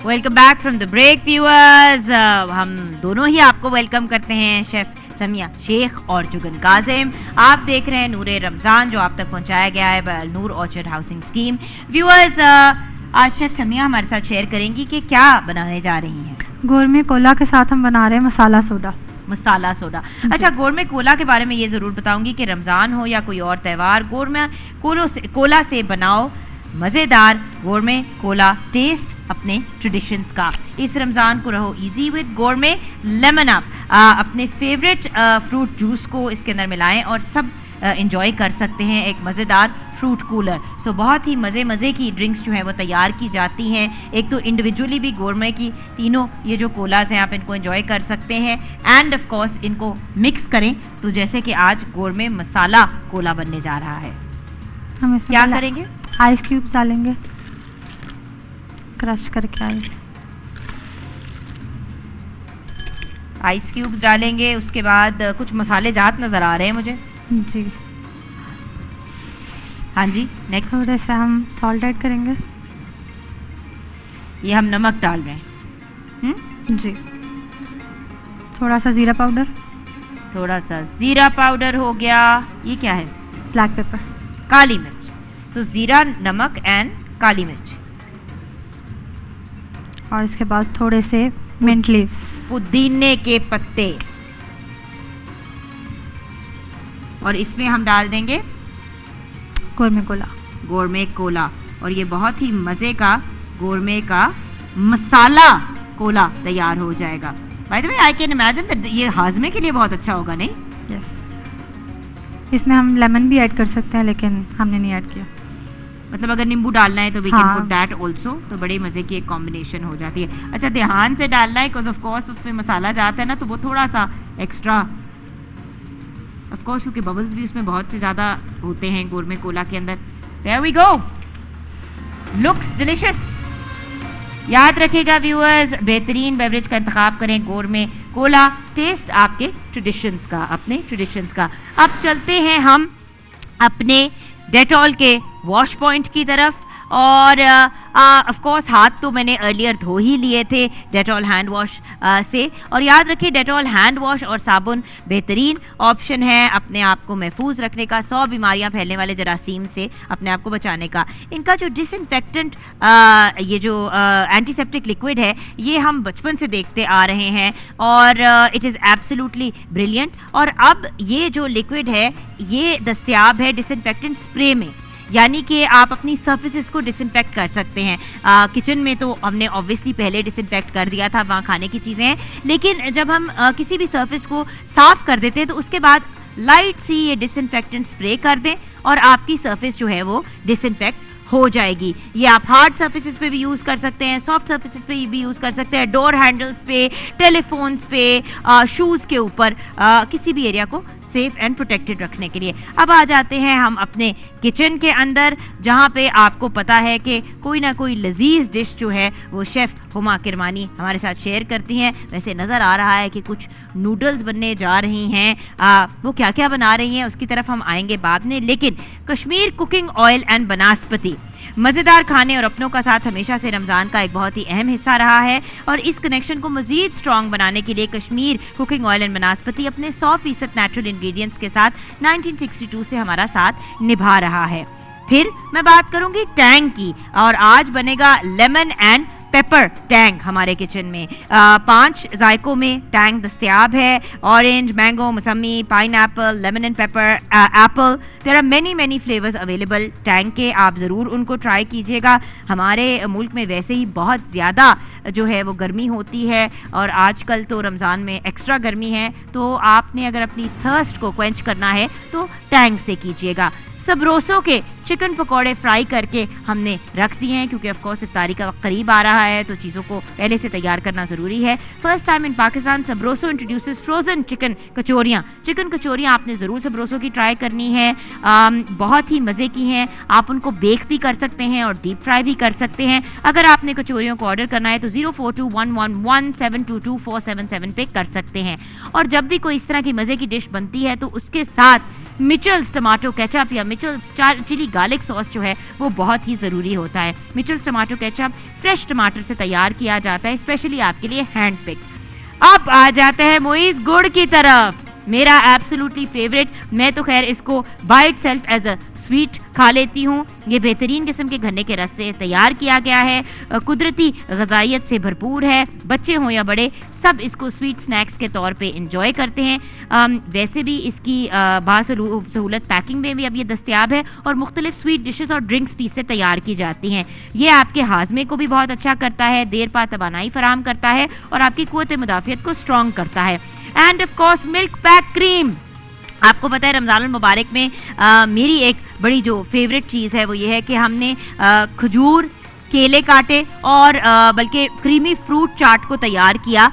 Welcome back from the break viewers. हम दोनों ही आपको वेलकम करते हैं, शेफ समिया शेख और जुगन काजिम। आप देख रहे हैं नूरे रमज़ान जो आप तक पहुंचाया गया है बाय नूर ऑर्चर्ड हाउसिंग स्कीम। व्यूअर्स, आज शेफ समिया हमारे साथ शेयर करेंगी कि क्या बनाने जा रही हैं। गोरमे कोला के साथ हम बना रहे हैं मसाला सोडा। मसाला सोडा। अच्छा, गोरमे कोला के बारे में ये ज़रूर बताऊंगी कि रमज़ान हो या कोई और त्यौहार, गोरमे कोला से बनाओ मज़ेदार गोरमे कोला, टेस्ट अपने ट्रेडिशंस का। इस रमज़ान को रहो इजी विद गोरमे लेमन अप। अपने फेवरेट फ्रूट जूस को इसके अंदर मिलाएं और सब इंजॉय कर सकते हैं एक मज़ेदार फ्रूट कूलर। सो बहुत ही मज़े की ड्रिंक्स जो हैं वो तैयार की जाती हैं। एक तो इंडिविजुअली भी गोरमे की तीनों ये जो कोलाज हैं आप इनको एंजॉय कर सकते हैं एंड ऑफ कोर्स इनको मिक्स करें तो जैसे कि आज गोरमे मसाला कोला बनने जा रहा है। हम इसमें क्या करेंगे? आइस क्यूब्स डालेंगे, क्रश करके आइस क्यूब्स डालेंगे। उसके बाद कुछ मसाले जात नज़र आ रहे हैं मुझे। जी हाँ जी, नेक्स्ट थोड़े से हम सॉल्ट ऐड करेंगे। ये हम नमक डाल रहे हैं। जी, थोड़ा सा ज़ीरा पाउडर। थोड़ा सा ज़ीरा पाउडर हो गया। ये क्या है? ब्लैक पेपर, काली मिर्च। सो ज़ीरा, नमक एंड काली मिर्च। और इसके बाद थोड़े से मिंट लीव्स, पुदीने के पत्ते। और इसमें हम डाल देंगे गोरमे कोला। गोरमे कोला। और ये बहुत ही मज़े का गोरमे का मसाला कोला तैयार हो जाएगा। By the way, I can imagine that ये हाजमे के लिए बहुत अच्छा होगा, नहीं? यस, इसमें हम लेमन भी ऐड कर सकते हैं लेकिन हमने नहीं ऐड किया। मतलब अगर नींबू डालना है तो वी कैन हाँ। पुट दैट ऑल्सो, तो बड़े मज़े की एक कॉम्बिनेशन हो जाती है। अच्छा, ध्यान से डालना है बिकॉज ऑफ कोर्स उसमें मसाला जाता है ना, तो वो थोड़ा सा एक्स्ट्रा ऑफ कोर्स, क्योंकि बबल्स भी उसमें बहुत से ज़्यादा होते हैं गोरमे कोला के अंदर। There we go, looks delicious. याद रखिएगा व्यूअर्स, बेहतरीन बेवरेज का इंतखाब करें गोरमे कोला, टेस्ट आपके ट्रेडिशंस का, अपने ट्रेडिशंस का। अब चलते हैं हम अपने डेटॉल के वॉश पॉइंट की तरफ। और ऑफ कोर्स हाथ तो मैंने अर्लियर धो ही लिए थे डेटॉल हैंड वॉश से। और याद रखिए, डेटॉल हैंड वॉश और साबुन बेहतरीन ऑप्शन है अपने आप को महफूज रखने का, 100 बीमारियां फैलने वाले जरासीम से अपने आप को बचाने का। इनका जो डिसइंफेक्टेंट ये जो एंटीसेप्टिक लिक्विड है, ये हम बचपन से देखते आ रहे हैं और इट इज़ एब्सोल्युटली ब्रिलियंट। और अब ये जो लिक्विड है ये दस्तयाब है डिसइंफेक्टेंट स्प्रे में, यानी कि आप अपनी सर्फेसिस को डिसइंफेक्ट कर सकते हैं। किचन में तो हमने ऑब्वियसली पहले डिसइंफेक्ट कर दिया था, वहाँ खाने की चीज़ें हैं, लेकिन जब हम किसी भी सर्फेस को साफ कर देते हैं तो उसके बाद लाइट सी ये डिसइंफेक्टेंट स्प्रे कर दें और आपकी सर्फेस जो है वो डिसइंफेक्ट हो जाएगी। ये आप हार्ड सर्फेसिस पे भी यूज़ कर सकते हैं, सॉफ्ट सर्फेसिस पे भी यूज़ कर सकते हैं, डोर हैंडल्स पे, टेलीफोन्स पे, शूज़ के ऊपर, किसी भी एरिया को सेफ एंड प्रोटेक्टेड रखने के लिए। अब आ जाते हैं हम अपने किचन के अंदर, जहाँ पे आपको पता है कि कोई ना कोई लजीज डिश जो है वो शेफ़ हुमा किरमानी हमारे साथ शेयर करती हैं। वैसे नज़र आ रहा है कि कुछ नूडल्स बनने जा रही हैं। वो क्या क्या बना रही हैं उसकी तरफ हम आएंगे बाद में, लेकिन कश्मीर कुकिंग ऑयल एंड बनास्पति मज़ेदार खाने और अपनों का साथ हमेशा से रमज़ान का एक बहुत ही अहम हिस्सा रहा है। और इस कनेक्शन को मज़ीद स्ट्रॉन्ग बनाने के लिए कश्मीर कुकिंग ऑयल एंड बनास्पति अपने 100% नेचुरल इंग्रेडिएंट्स के साथ 1962 से हमारा साथ निभा रहा है। फिर मैं बात करूंगी टैंग की, और आज बनेगा लेमन एंड पेपर टैंग हमारे किचन में। 5 जायकों में टैंग दस्तयाब है, ऑरेंज, मैंगो, मौसमी, pineapple, lemon and pepper, apple. There are many flavours available Tang के, आप ज़रूर उनको ट्राई कीजिएगा। हमारे मुल्क में वैसे ही बहुत ज़्यादा जो है वो गर्मी होती है और आजकल तो रमज़ान में एक्स्ट्रा गर्मी है, तो आपने अगर अपनी थर्स्ट को क्वेंच करना है तो टैंग से कीजिएगा। सबरोसों के चिकन पकौड़े फ्राई करके हमने रख दिए हैं क्योंकि ऑफ कोर्स इफ्तारी का वक्त करीब आ रहा है, तो चीज़ों को पहले से तैयार करना ज़रूरी है। First time in Pakistan Sabroso introduces frozen chicken कचौरियाँ। चिकन कचौरियाँ आपने ज़रूर सबरोसो की ट्राई करनी है, बहुत ही मज़े की हैं। आप उनको बेक भी कर सकते हैं और डीप फ्राई भी कर सकते हैं। अगर आपने कचौरियों को ऑर्डर करना है तो 042111722477 पे कर सकते हैं। और जब भी कोई इस तरह की मज़े की डिश बनती है तो उसके साथ मिचल्स टमाटो केचप या मिचल्स चिली गार्लिक सॉस जो है वो बहुत ही ज़रूरी होता है। मिचल्स टमाटो केचप फ्रेश टमाटर से तैयार किया जाता है, स्पेशली आपके लिए हैंड पिक। अब आ जाते हैं मोइज गुड़ की तरफ, मेरा एब्सोल्युटली फेवरेट। मैं तो खैर इसको by itself as a sweet खा लेती हूँ। ये बेहतरीन किस्म के गन्ने के रस से तैयार किया गया है, कुदरती गजाइत से भरपूर है। बच्चे हों या बड़े सब इसको स्वीट स्नैक्स के तौर पे इंजॉय करते हैं। वैसे भी इसकी बासहूलत पैकिंग में भी अब ये दस्तयाब है और मुख्तलिफ स्वीट डिशेस और ड्रिंक्स भी इससे तैयार की जाती हैं। ये आपके हाजमे को भी बहुत अच्छा करता है, देर पा तवानाई फराहम करता है और आपकी क़ुव्वत मुदाफ़ियत को स्ट्रॉन्ग करता है। End of course milk pack cream, आपको पता है रमज़ान मुबारक में मेरी एक बड़ी जो फेवरेट चीज़ है वो ये है कि हमने खजूर, केले काटे और बल्कि क्रीमी फ्रूट चाट को तैयार किया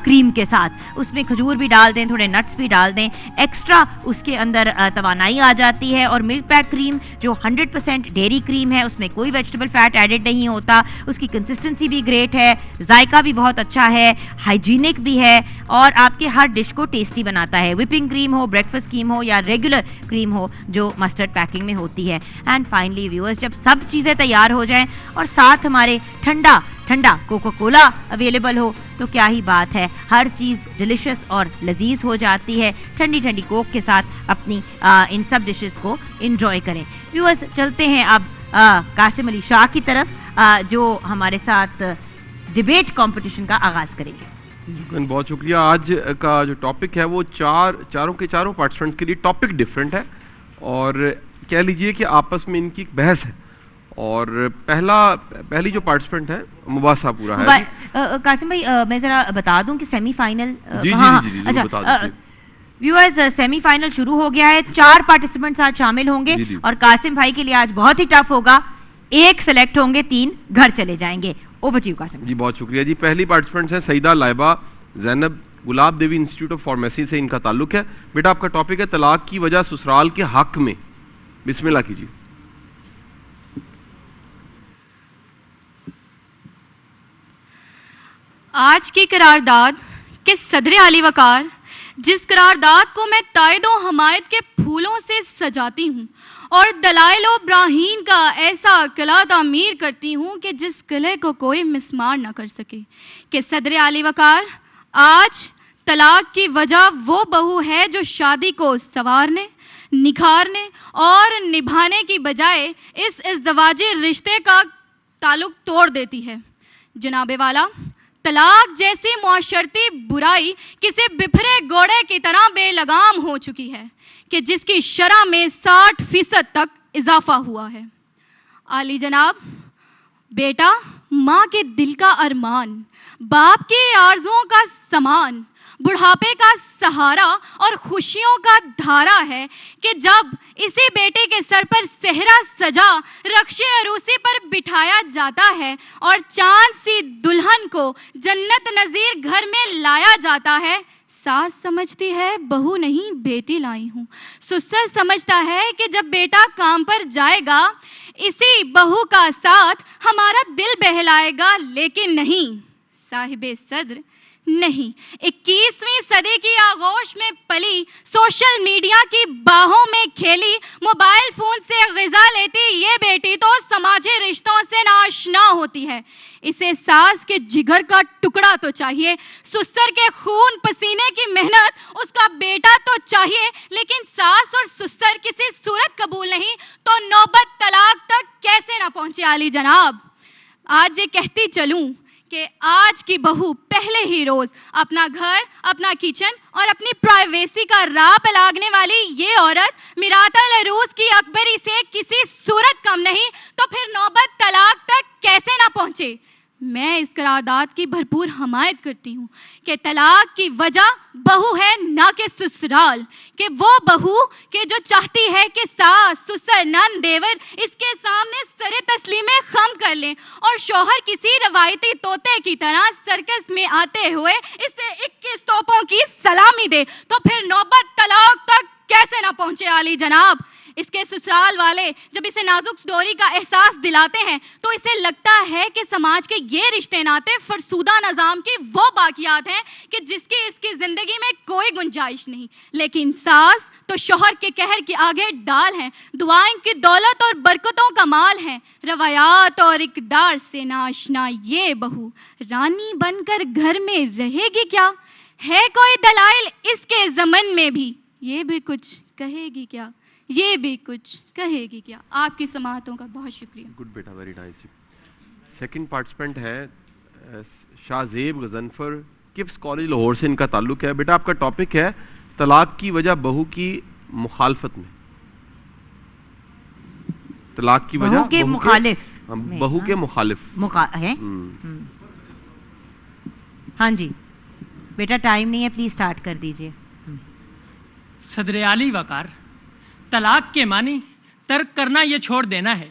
क्रीम के साथ। उसमें खजूर भी डाल दें, थोड़े नट्स भी डाल दें, एक्स्ट्रा उसके अंदर तवानाई आ जाती है। और मिल्क पैक क्रीम जो 100% डेयरी क्रीम है, उसमें कोई वेजिटेबल फैट एडेड नहीं होता, उसकी कंसिस्टेंसी भी ग्रेट है, जायका भी बहुत अच्छा है, हाइजीनिक भी है और आपके हर डिश को टेस्टी बनाता है। विपिंग क्रीम हो, ब्रेकफास्ट क्रीम हो या रेगुलर क्रीम हो जो मस्टर्ड पैकिंग में होती है। एंड फाइनली व्यूअर्स, जब सब चीज़ें तैयार हो जाएं और साथ हमारे ठंडा ठंडा कोका कोला अवेलेबल हो तो क्या ही बात है, हर चीज़ डिलिशियस और लजीज हो जाती है। ठंडी ठंडी कोक के साथ अपनी इन सब डिशेस को एंजॉय करें। व्यूअर्स, चलते हैं अब कासिम अली शाह की तरफ जो हमारे साथ डिबेट कंपटीशन का आगाज़ करेंगे। बहुत शुक्रिया। आज का जो टॉपिक है वो चारों के चारों पार्टिसिपेंट्स के लिए टॉपिक डिफरेंट है और कह लीजिए कि आपस में इनकी बहस है। और पहली जो पार्टिसिपेंट है मुबासा पूरा है। कासिम भाई, मैं जरा बता दूं कि सेमीफाइनल अच्छा व्यूअर्स, सेमीफाइनल शुरू हो गया है। 4 पार्टिसिपेंट्स आज शामिल होंगे और कासिम भाई के लिए आज बहुत ही टफ होगा। 1 सेलेक्ट होंगे, 3 घर चले जाएंगे। ओवर टू यू कासिम जी। बहुत शुक्रिया जी। पहली पार्टिसिपेंट है सईदा लाइबा जैनब, गुलाब देवी इंस्टीट्यूट ऑफ फार्मेसी से इनका ताल्लुक है। बेटा, आपका टॉपिक है तलाक की वजह ससुराल के हक में। बिस्मिल्लाह कीजिए। आज की करारदाद के सदर आली वकार, जिस करारदाद को मैं तायदो हमायत के फूलों से सजाती हूँ और दलाइलो ब्राहीन का ऐसा किला तामीर करती हूँ कि जिस किले को कोई मिसमार न कर सके, कि सदर आली वकार, आज तलाक की वजह वो बहू है जो शादी को संवारने, निखारने और निभाने की बजाय इस इज़्दवाजी रिश्ते का ताल्लुक तोड़ देती है। जनाबे वाला, तलाक जैसी मुआशरती बुराई किसी बिफरे घोड़े की तरह बेलगाम हो चुकी है कि जिसकी शरह में 60% तक इजाफा हुआ है। आली जनाब, बेटा माँ के दिल का अरमान, बाप की आरज़ुओं का समान, बुढ़ापे का सहारा और खुशियों का धारा है कि जब इसी बेटे के सर पर सेहरा सजा रक्शे अरूसी पर बिठाया जाता है और चांद सी दुल्हन को जन्नत नज़ीर घर में लाया जाता है, सास समझती है बहू नहीं बेटी लाई हूँ। ससुर समझता है कि जब बेटा काम पर जाएगा इसी बहू का साथ हमारा दिल बहलाएगा, लेकिन नहीं साहिबे सद्र, नहीं। 21वीं सदी की आगोश में पली, सोशल मीडिया की बाहों में खेली, मोबाइल फोन से ग़िज़ा लेती ये बेटी तो समाजी रिश्तों से नाआशना होती है। इसे सास के जिगर का टुकड़ा तो चाहिए, ससुर के खून पसीने की मेहनत उसका बेटा तो चाहिए, लेकिन सास और ससुर किसी सूरत कबूल नहीं तो नौबत तलाक तक कैसे ना पहुंचे। आली जनाब, आज ये कहती चलूं कि आज की बहू पहले ही रोज अपना घर, अपना किचन और अपनी प्राइवेसी का राह लागने वाली ये औरत मिरातल अरूस की अकबरी से किसी सूरत कम नहीं, तो फिर नौबत तलाक तक कैसे ना पहुंचे। मैं इस करारदाद की भरपूर हमायत करती हूँ कि तलाक की वजह बहू है ना कि ससुराल, कि वो बहू के जो चाहती है कि सास, ससुर, नंद, देवर इसके सामने सरे तस्लीमें खम कर लें और शौहर किसी रवायती तोते की तरह सर्कस में आते हुए इसे 21 तोपों की सलामी दे, तो फिर नौबत तलाक तक कैसे ना पहुंचे आली जनाब। इसके ससुराल वाले जब इसे नाजुक डोरी का एहसास दिलाते हैं तो इसे लगता है कि समाज के ये रिश्ते नाते फरसूदा निज़ाम की वो बाकियात हैं कि जिसकी इसकी जिंदगी में कोई गुंजाइश नहीं। लेकिन सास तो शौहर के कहर के आगे डाल हैं, दुआएं की दौलत और बरकतों का माल हैं। रवायात और इकदार से नाशना ये बहू रानी बनकर घर में रहेगी क्या? है कोई दलाइल इसके ज़मन में भी, ये भी कुछ कहेगी क्या? ये भी कुछ कहेगी क्या? आपकी समाअतों का बहुत शुक्रिया। गुड बेटा, वेरी नाइस। सेकंड पार्टिसिपेंट है शाहजेब गजनफर, किप्स कॉलेज लाहौर से इनका ताल्लुक है। बेटा आपका टॉपिक है तलाक की वजह बहू की मुखालफत में। तलाक की वजह बहू के मुखालिफ, बहू के मुखालिफ है। हाँ जी बेटा, टाइम नहीं है, प्लीज स्टार्ट कर दीजिए। सदर आली वकार, तलाक के मानी तर्क करना ये छोड़ देना है।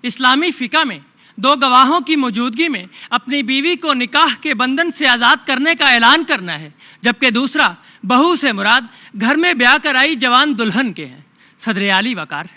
इस्लामी फ़िक़ा में दो गवाहों की मौजूदगी में अपनी बीवी को निकाह के बंधन से आज़ाद करने का ऐलान करना है, जबकि दूसरा बहू से मुराद घर में ब्याह कर आई जवान दुल्हन के हैं। सदर आली वकार,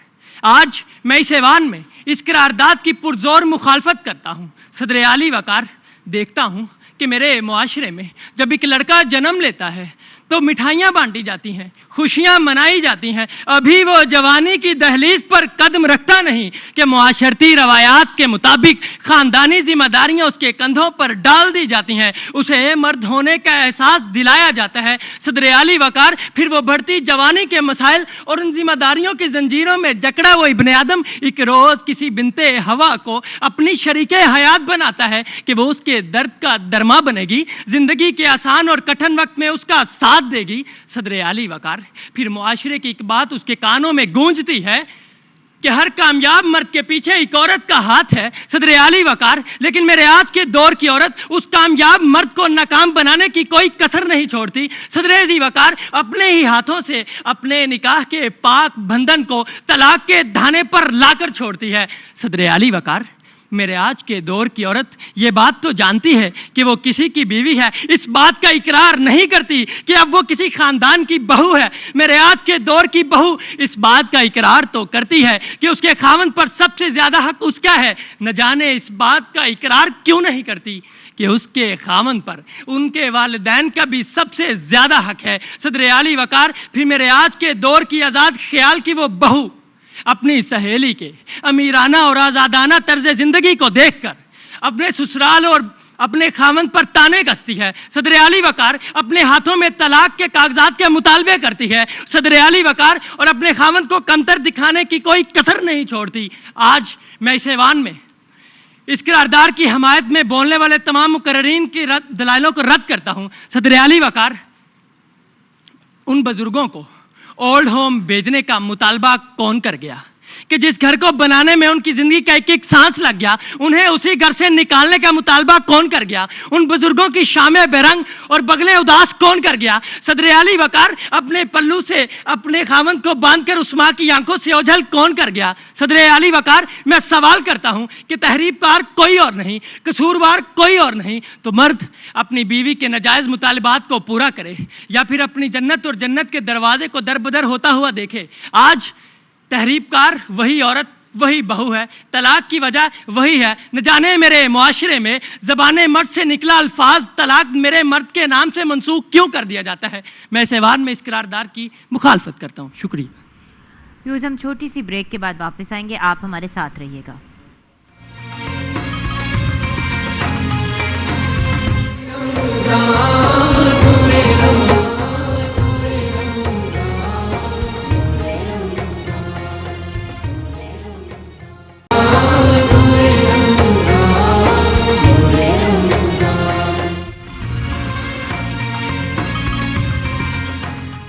आज मैं इस ऐवान में इस करारदाद की पुरजोर मुखालफत करता हूँ। सदर आली वकार, देखता हूँ कि मेरे मुआशरे में जब एक लड़का जन्म लेता है तो मिठाइयाँ बांटी जाती हैं, खुशियाँ मनाई जाती हैं। अभी वो जवानी की दहलीज पर कदम रखता नहीं कि मुआशरती रवायात के मुताबिक ख़ानदानी जिम्मेदारियाँ उसके कंधों पर डाल दी जाती हैं, उसे मर्द होने का एहसास दिलाया जाता है। सदर आली वकार, फिर वो बढ़ती जवानी के मसाइल और उन जिम्मेदारियों की जंजीरों में जकड़ा वो इब्ने आदम एक रोज़ किसी बिनते हवा को अपनी शरीके हयात बनाता है कि वो उसके दर्द का दरमा बनेगी, ज़िंदगी के आसान और कठिन वक्त में उसका साथ देगी। सदर आली वकार, फिर मुआशरे की एक बात उसके कानों में गूंजती है कि हर कामयाब मर्द के पीछे एक औरत का हाथ है। सदर आली वकार, लेकिन मेरे आज के दौर की औरत उस कामयाब मर्द को नाकाम बनाने की कोई कसर नहीं छोड़ती। सदर आली वकार, अपने ही हाथों से अपने निकाह के पाक बंधन को तलाक के धाने पर लाकर छोड़ती है। सदर आली वकार, मेरे आज के दौर की औरत ये बात तो जानती है कि वो किसी की बीवी है, इस बात का इकरार नहीं करती कि अब वो किसी खानदान की बहू है। मेरे आज के दौर की बहू इस बात का इकरार तो करती है कि उसके खावंद पर सबसे ज्यादा हक उसका है। न जाने इस बात का इकरार क्यों नहीं करती कि उसके खामन पर उनके वालिदैन का भी सबसे ज्यादा हक है। सदर आली वकार, फिर मेरे आज के दौर की आज़ाद ख्याल की वो बहू अपनी सहेली के अमीराना और आज़ादाना तर्ज ज़िंदगी को देखकर अपने ससुराल और अपने खामन पर ताने कसती है। सदर आली वकार, अपने हाथों में तलाक के कागजात के मुतालबे करती है। सदर आली वकार, और अपने खामन को कमतर दिखाने की कोई कसर नहीं छोड़ती। आज मैं इस ऐवान में इस करारदार की हमायत में बोलने वाले तमाम मुकर्रीन की दलाइलों को रद्द करता हूँ। सदर आली वकार, उन बुजुर्गों को ओल्ड होम भेजने का मुतालबा कौन कर गया कि जिस घर को बनाने में उनकी जिंदगी का एक एक सांस लग गया, उन्हें उसी घर से निकालने का मुतालबा कौन कर गया? उन बुजुर्गों की शामें बेरंग और बगले उदास कौन कर गया? सदर आली वकार, अपने पल्लू से अपने खामन को बांधकर उस माँ की आंखों से ओझल कौन कर गया? सदर आली वकार, मैं सवाल करता हूँ कि तहरीरकार कोई और नहीं, कसूरवार कोई और नहीं, तो मर्द अपनी बीवी के नाजायज़ मुतालबात को पूरा करे या फिर अपनी जन्नत और जन्नत के दरवाजे को दरबदर होता हुआ देखे। आज तहरीबकार वही औरत, वही बहू है, तलाक की वजह वही है। न जाने मेरे मुआशरे में ज़बाने मर्द से निकला अल्फाज तलाक मेरे मर्द के नाम से मंसूख क्यों कर दिया जाता है। मैं इस ऐवान में इस करारदार की मुखालफत करता हूँ। शुक्रिया। व्यूअर्स, हम छोटी सी ब्रेक के बाद वापस आएंगे, आप हमारे साथ रहिएगा।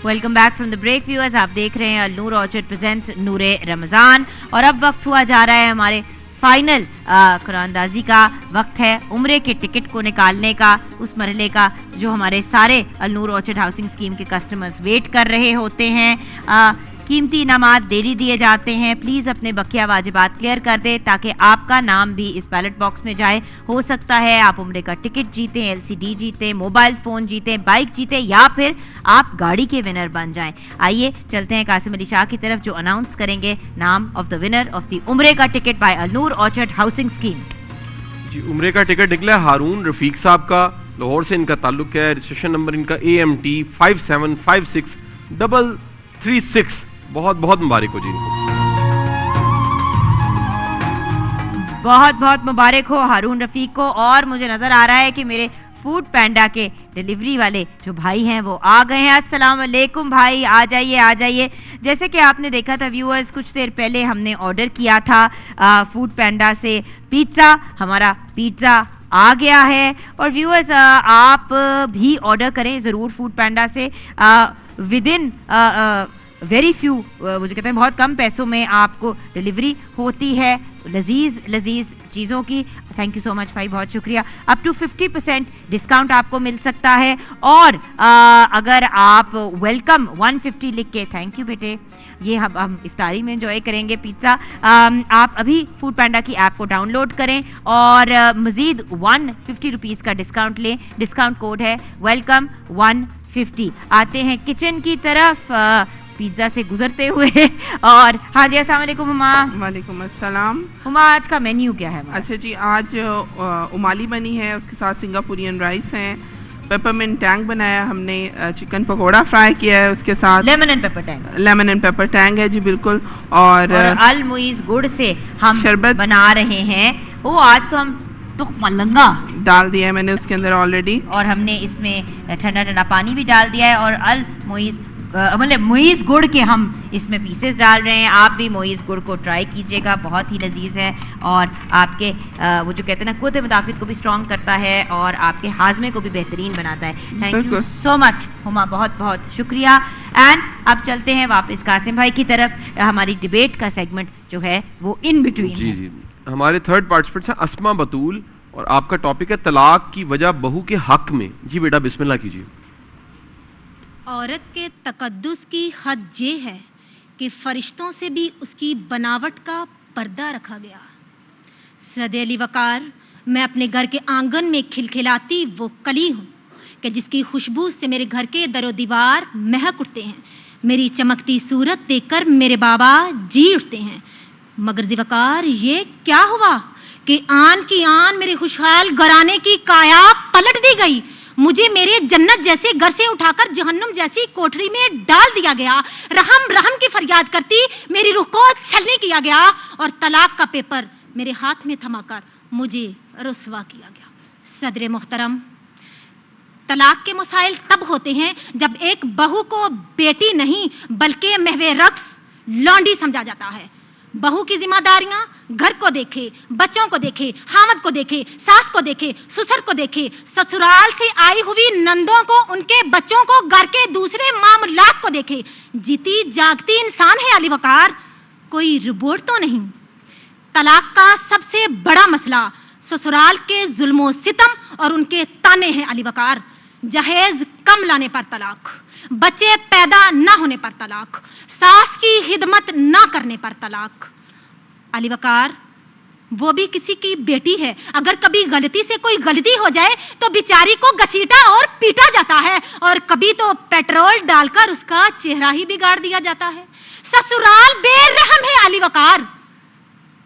Welcome back from the break viewers. आप देख रहे हैं अल-नूर ऑर्चर्ड प्रेजेंट्स नूरे रमज़ान, और अब वक्त हुआ जा रहा है हमारे फाइनल कुरानदाजी का वक्त है, उम्रे के टिकट को निकालने का, उस मरहले का जो हमारे सारे अल-नूर ऑर्चर्ड हाउसिंग स्कीम के कस्टमर्स वेट कर रहे होते हैं। कीमती इनामात डेली दिए जाते हैं। प्लीज़ अपने बकिया वाजिबात क्लियर कर दें ताकि आपका नाम भी इस बैलेट बॉक्स में जाए। हो सकता है आप उम्रे का टिकट जीतें, LCD जीतें, मोबाइल फ़ोन जीतें, बाइक जीतें या फिर आप गाड़ी के विनर बन जाएं। आइए चलते हैं कासिम अली शाह की तरफ जो अनाउंस करेंगे नाम of the winner of the उम्रे का ticket by Al Noor orchard housing scheme. जी, उम्रे का टिकट निकला है हारून रफीक साहब का, लाहौर से इनका ताल्लुक है। रजिस्ट्रेशन नंबर इनका AMT 575636। बहुत बहुत मुबारक हो जी इनको। बहुत बहुत मुबारक हो हारून रफीक को। और मुझे नजर आ रहा है कि मेरे फूड पैंडा के डिलीवरी वाले जो भाई हैं वो आ गए हैं। अस्सलाम वालेकुम भाई, आ जाइए आ जाइए। जैसे कि आपने देखा था व्यूअर्स, कुछ देर पहले हमने ऑर्डर किया था फूड पैंडा से पिज़्ज़ा। हमारा पिज़्ज़ा आ गया है। और व्यूअर्स आप भी ऑर्डर करें ज़रूर फूड पैंडा से। विद इन वेरी फ्यू, मुझे कहते हैं बहुत कम पैसों में आपको डिलीवरी होती है लजीज लजीज चीज़ों की। थैंक यू सो मच भाई, बहुत शुक्रिया। अप टू 50% डिस्काउंट आपको मिल सकता है। और अगर आप वेलकम 150 लिख के, थैंक यू बेटे, ये हम इफ्तारी में एंजॉय करेंगे पिज़्ज़ा। आप अभी फूड पैंडा की ऐप को डाउनलोड करें और मज़ीद 150 रुपीज़ का डिस्काउंट लें। डिस्काउंट कोड है वेलकम 150। आते हैं किचन की तरफ पिज़्ज़ा से गुजरते हुए। और हाँ जी, अस्सलाम वालेकुम हुमा। वालेकुम अस्सलाम। हुमा, आज का मेन्यू क्या है? अच्छा जी, आज उमाली बनी है, उसके साथ सिंगापुरियन राइस हैं, पेपरमिंट टैंग बनाया हमने, चिकन पकोड़ा फ्राई किया है, उसके साथ lemon and pepper Tang. Lemon and pepper Tang है जी बिल्कुल। और अल मुइज़ गुड़ से हम शरबत बना रहे हैं। वो आज तो हम तो मलंगा डाल दिया है मैंने उसके अंदर ऑलरेडी, और हमने इसमें ठंडा ठंडा पानी भी डाल दिया है। और अल मुइज़ मतलब मुइज़ गुड़ के हम इसमें पीसेस डाल रहे हैं। आप भी मुइज़ गुड़ को ट्राई कीजिएगा, बहुत ही लजीज है और आपके वो जो कहते हैं ना क़ुव्वत मुदाफ़ित को भी स्ट्रॉन्ग करता है और आपके हाजमे को भी बेहतरीन बनाता है। Thank you so much Huma, बहुत बहुत शुक्रिया। एंड अब चलते हैं वापस कासिम भाई की तरफ। हमारी डिबेट का सेगमेंट जो है वो इन बिटवीन जी जी, हमारे थर्ड पार्टिसिपेंट्स हैं अस्मा बतूल और आपका टॉपिक है तलाक की वजह बहू के हक में। जी बेटा, बिस्मिल्लाह कीजिए। औरत के तकद्दुस की हद ये है कि फरिश्तों से भी उसकी बनावट का पर्दा रखा गया। सदे अली वकार, मैं अपने घर के आंगन में खिलखिलाती वो कली हूँ कि जिसकी खुशबू से मेरे घर के दरो दीवार महक उठते हैं। मेरी चमकती सूरत देखकर मेरे बाबा जी उठते हैं। मगर ज़िवकार, ये क्या हुआ कि आन की आन मेरे खुशहाल घराने की काया पलट दी गई। मुझे मेरे जन्नत जैसे घर से उठाकर जहन्नुम जैसी कोठरी में डाल दिया गया। रहम रहम की फरियाद करती मेरी रूह को छलनी किया गया और तलाक का पेपर मेरे हाथ में थमाकर मुझे रुस्वा किया गया। सदर मोहतरम, तलाक के मसाइल तब होते हैं जब एक बहू को बेटी नहीं बल्कि महवे रक्स लौंडी समझा जाता है। बहू की जिम्मेदारियां घर को देखे, बच्चों को देखे, हामद को देखे, सास को देखे, ससुर को देखे, ससुराल से आई हुई नंदों को, उनके बच्चों को, घर के दूसरे मामलात को देखे। जीती जागती इंसान है अली वकार, कोई रिपोर्ट तो नहीं। तलाक का सबसे बड़ा मसला ससुराल के जुल्मो सितम और उनके ताने हैं अली वकार। जहेज कम लाने पर तलाक, बच्चे पैदा ना होने पर तलाक, सास की खिदमत ना करने पर तलाक। अली वकार, वो भी किसी की बेटी है। अगर कभी गलती से कोई गलती हो जाए तो बेचारी को घसीटा और पीटा जाता है और कभी तो पेट्रोल डालकर उसका चेहरा ही बिगाड़ दिया जाता है। ससुराल बेरहम है अली वकार,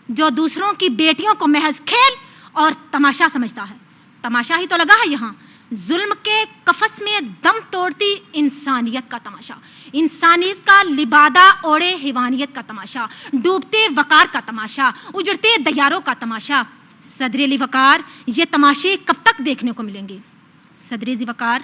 जो दूसरों की बेटियों को महज खेल और तमाशा समझता है। तमाशा ही तो लगा है यहाँ, जुल्म के कफस में दम तोड़ती इंसानियत का तमाशा, इंसानियत का लिबादा ओढ़े हिवानियत का तमाशा, डूबते वकार का तमाशा, उजड़ते दयारों का तमाशा। सदर अली वकार, ये तमाशे कब तक देखने को मिलेंगे? सदर अली वकार,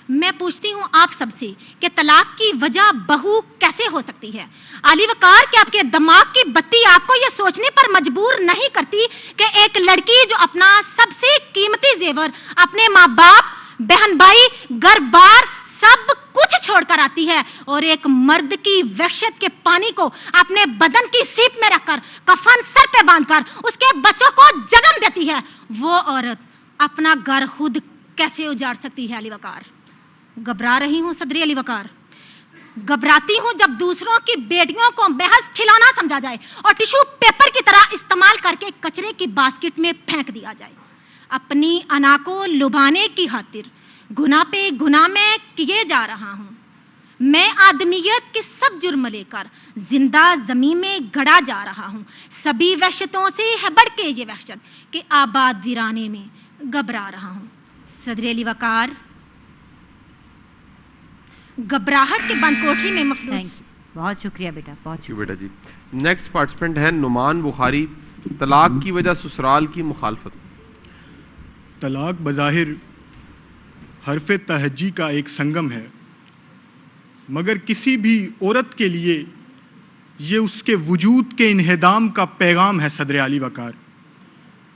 मैं पूछती हूँ आप सबसे कि तलाक की वजह बहू कैसे हो सकती है? अली वकार, क्या आपके दिमाग की बत्ती आपको यह सोचने पर मजबूर नहीं करती कि एक लड़की जो अपना सबसे कीमती जेवर अपने माँ बाप, बहन भाई, घर बार सब कुछ छोड़कर आती है और एक मर्द की वहशत के पानी को अपने बदन की सीप में रखकर कफन सर पे बांधकर उसके बच्चों को जन्म देती है, वो औरत अपना घर खुद कैसे उजाड़ सकती है? अली वकार, घबरा रही हूँ सदर अली वकार। घबराती हूं जब दूसरों की बेटियों को महज खिलौना समझा जाए और टिश्यू पेपर की तरह इस्तेमाल करके कचरे की बास्केट में फेंक दिया जाए। अपनी अना को लुभाने की खातिर गुनाह पे गुनाह में किए जा रहा हूं। मैं आदमियत के सब जुर्म लेकर जिंदा जमीन में गड़ा जा रहा हूं। सभी वहशतों से है बढ़ के ये वहशत कि आबाद वीराने में घबरा रहा हूं। सदर अली वकार घबराहट के बंद कोठी में मफलूज। बहुत शुक्रिया बेटा, बहुत शुक्रिया बेटा जी। नेक्स्ट पार्टिसिपेंट है नुमान बुखारी। तलाक की वजह ससुराल की मुखालफत। तलाक बज़ाहिर हरफ तहज्जी का एक संगम है, मगर किसी भी औरत के लिए ये उसके वजूद के इन्हेदाम का पैगाम है सदर आली वकार,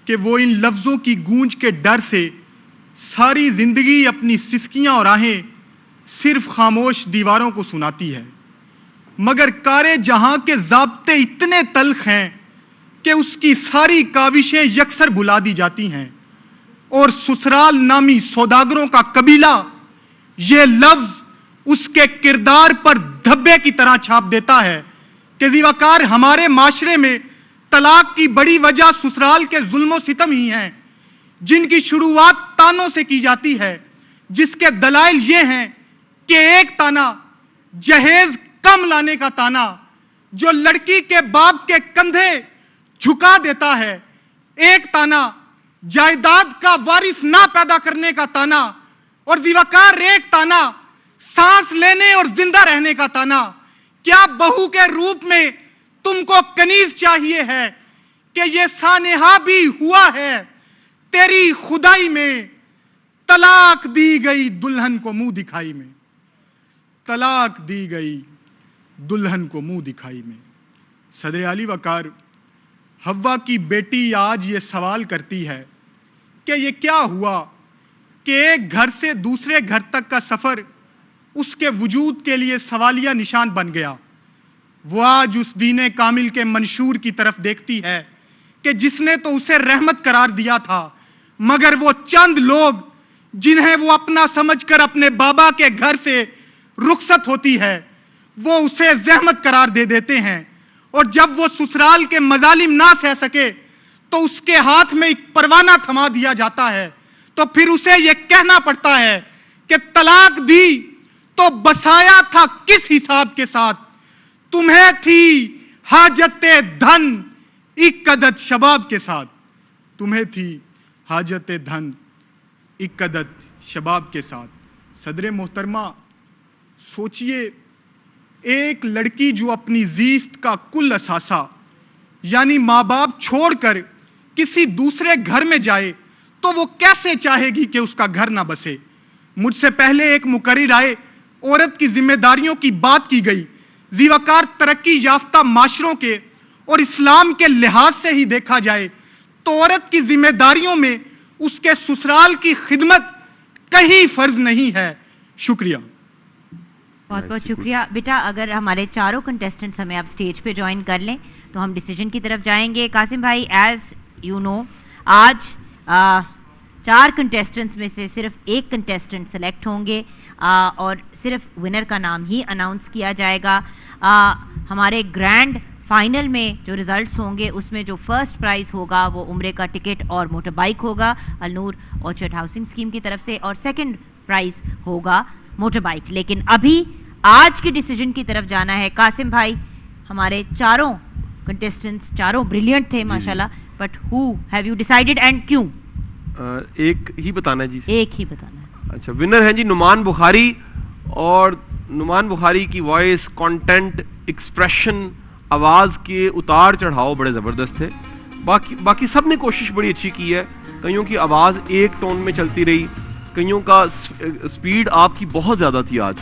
कि वो इन लफ्ज़ों की गूंज के डर से सारी ज़िंदगी अपनी सिसकियाँ और आहें सिर्फ खामोश दीवारों को सुनाती है। मगर कारे जहाँ के ज़ाब्ते इतने तल्ख हैं कि उसकी सारी काविशें यकसर भुला दी जाती हैं, और ससुराल नामी सौदागरों का कबीला ये लफ्ज़ उसके किरदार पर धब्बे की तरह छाप देता है कि ज़ीवाकार हमारे माशरे में तलाक की बड़ी वजह ससुराल के जुल्म सितम ही हैं, जिनकी शुरुआत तानों से की जाती है, जिसके दलाइल ये हैं कि एक ताना जहेज कम लाने का ताना जो लड़की के बाप के कंधे झुका देता है, एक ताना जायदाद का वारिस ना पैदा करने का ताना, और ज़ीवाकार एक ताना सांस लेने और जिंदा रहने का ताना। क्या बहू के रूप में तुमको कनीज चाहिए है कि ये सानेहा भी हुआ है तेरी खुदाई में, तलाक दी गई दुल्हन को मुंह दिखाई में, तलाक दी गई दुल्हन को मुंह दिखाई में। सदर आली वकार हव्वा की बेटी आज ये सवाल करती है कि ये क्या हुआ कि एक घर से दूसरे घर तक का सफर उसके वजूद के लिए सवालिया निशान बन गया। वो आज उस दीने कामिल के मंशूर की तरफ देखती है कि जिसने तो उसे रहमत करार दिया था, मगर वो चंद लोग जिन्हें वो अपना समझकर अपने बाबा के घर से रुखसत होती है, वो उसे जहमत करार दे देते हैं। और जब वो ससुराल के मजालिम ना सह सके तो उसके हाथ में एक परवाना थमा दिया जाता है, तो फिर उसे ये कहना पड़ता है कि तलाक दी तो बसाया था किस हिसाब के साथ, तुम्हें थी हाजते धन इक्कदत शबाब के साथ, तुम्हें थी हाजते धन इक्कदत शबाब के साथ। सदर मोहतरमा सोचिए, एक लड़की जो अपनी जीस्त का कुल असासा यानी माँ बाप छोड़कर किसी दूसरे घर में जाए तो वो कैसे चाहेगी कि उसका घर ना बसे। मुझसे पहले एक मुकर्रिर आए, औरत की जिम्मेदारियों की बात की गई। ज़ीवाकार तरक्की याफ्ता माशरों के और इस्लाम के लिहाज से ही देखा जाए तो औरत की जिम्मेदारियों में उसके ससुराल की खिदमत कहीं फर्ज नहीं है। शुक्रिया। बहुत बहुत शुक्रिया बेटा। अगर हमारे चारों कंटेस्टेंट्स हमें आप स्टेज पे ज्वाइन कर लें तो हम डिसीजन की तरफ जाएंगे। कासिम भाई, एज यू नो आज 4 कंटेस्टेंट्स में से सिर्फ एक कंटेस्टेंट सेलेक्ट होंगे और सिर्फ विनर का नाम ही अनाउंस किया जाएगा। हमारे ग्रैंड फाइनल में जो रिजल्ट्स होंगे उसमें जो फर्स्ट प्राइज़ होगा वो उम्रे का टिकट और मोटर बाइक होगा अलनूर ऑर्चर्ड हाउसिंग स्कीम की तरफ से, और सेकंड प्राइज़ होगा मोटर बाइक। लेकिन अभी आज के डिसीजन की तरफ जाना है। कासिम भाई, हमारे चारों कंटेस्टेंट्स चारों ब्रिलियंट थे माशाल्लाह, but who have you decided and क्यों? एक ही बताना है जी। एक ही बताना है। अच्छा, विनर है जी नुमान बुखारी, और नुमान बुखारी की वॉइस, कंटेंट, एक्सप्रेशन, आवाज़ के उतार चढ़ाव बड़े ज़बरदस्त थे। बाकी सब ने कोशिश बड़ी अच्छी की है। कईयों की आवाज़ एक टोन में चलती रही, कईयों का स्पीड आपकी बहुत ज़्यादा थी। आज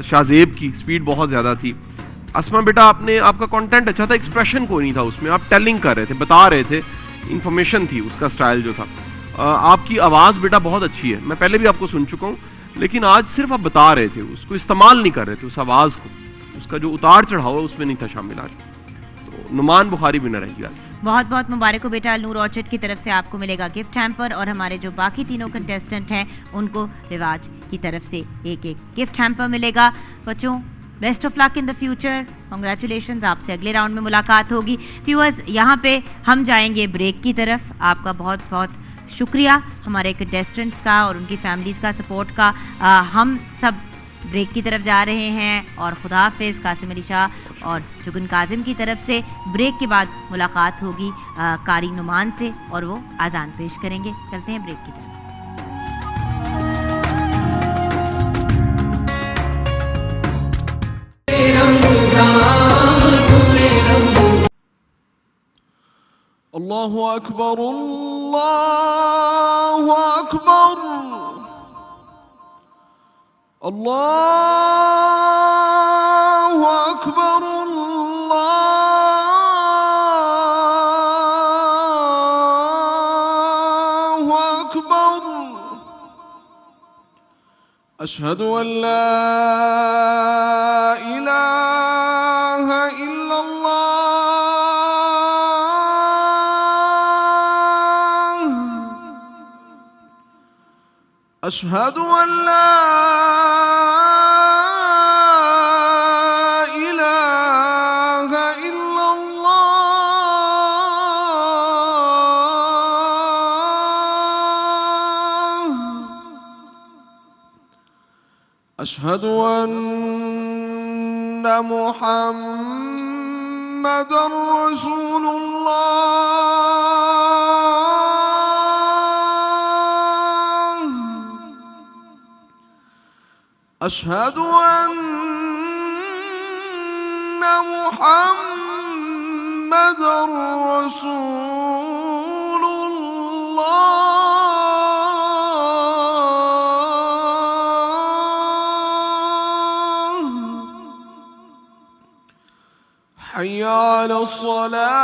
शाहजेब की स्पीड बहुत ज़्यादा थी। अस्मा बेटा, आपका कंटेंट अच्छा था, एक्सप्रेशन कोई नहीं था उसमें, आप टेलिंग कर रहे थे, बता रहे थे, इंफॉर्मेशन थी, उसका स्टाइल जो था। आपकी आवाज़ बेटा बहुत अच्छी है, मैं पहले भी आपको सुन चुका हूँ, लेकिन आज सिर्फ आप बता रहे थे, उसको इस्तेमाल नहीं कर रहे थे, उस आवाज़ को, उसका जो उतार चढ़ाव है उसमें नहीं था शामिल आज। तो नुमान बुखारी विनर है जी आज। बहुत बहुत मुबारक हो बेटा। नूर ऑर्चिड की तरफ से आपको मिलेगा गिफ्ट हैम्पर और हमारे जो बाकी तीनों कंटेस्टेंट हैं उनको रिवाज की तरफ से एक एक गिफ्ट हैम्पर मिलेगा। बच्चों best of luck in the future, congratulations. आपसे अगले राउंड में मुलाकात होगी। व्यूअर्स यहाँ पे हम जाएंगे ब्रेक की तरफ। आपका बहुत बहुत शुक्रिया हमारे कंटेस्टेंट्स का और उनकी फैमिलीज़ का सपोर्ट का। हम सब ब्रेक की तरफ जा रहे हैं और खुदा हाफिज़। कासिम अली शाह और शुगन काजिम की तरफ से ब्रेक के बाद मुलाकात होगी कारी नुमान से और वो आज़ान पेश करेंगे। चलते हैं ब्रेक की तरफ। अल्लाहु अकबर अल्लाहु अकबर अल्लाहु अकबर अल्लाहु अकबर अशहदु अल्ला इलाहा इल्लल्लाह अशहदु अल्ला इलाहा इल्लल्लाह अशहदु अन्ना मुहम्मदर रसूलुल्लाह अशहदु अन्ना मुहम्मदर रसूलुल्लाह हय्या अलस्सलाह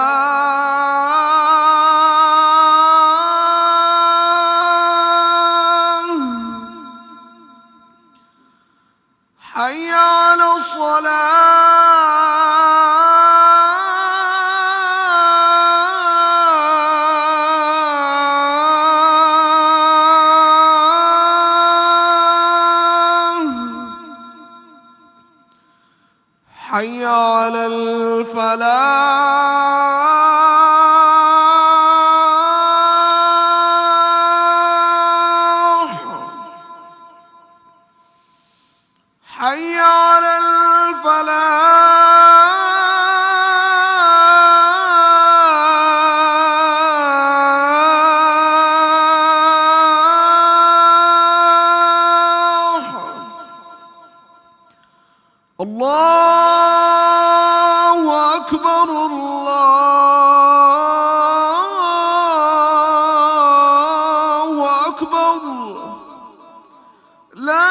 हय्या अलस्सलाह हय्या अलल फलाह हय्या अलल फलाह अल्लाहु अकबर अल्लाहु अकबर ला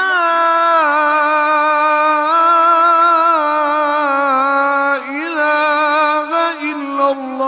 इलाहा इल्लल्लाह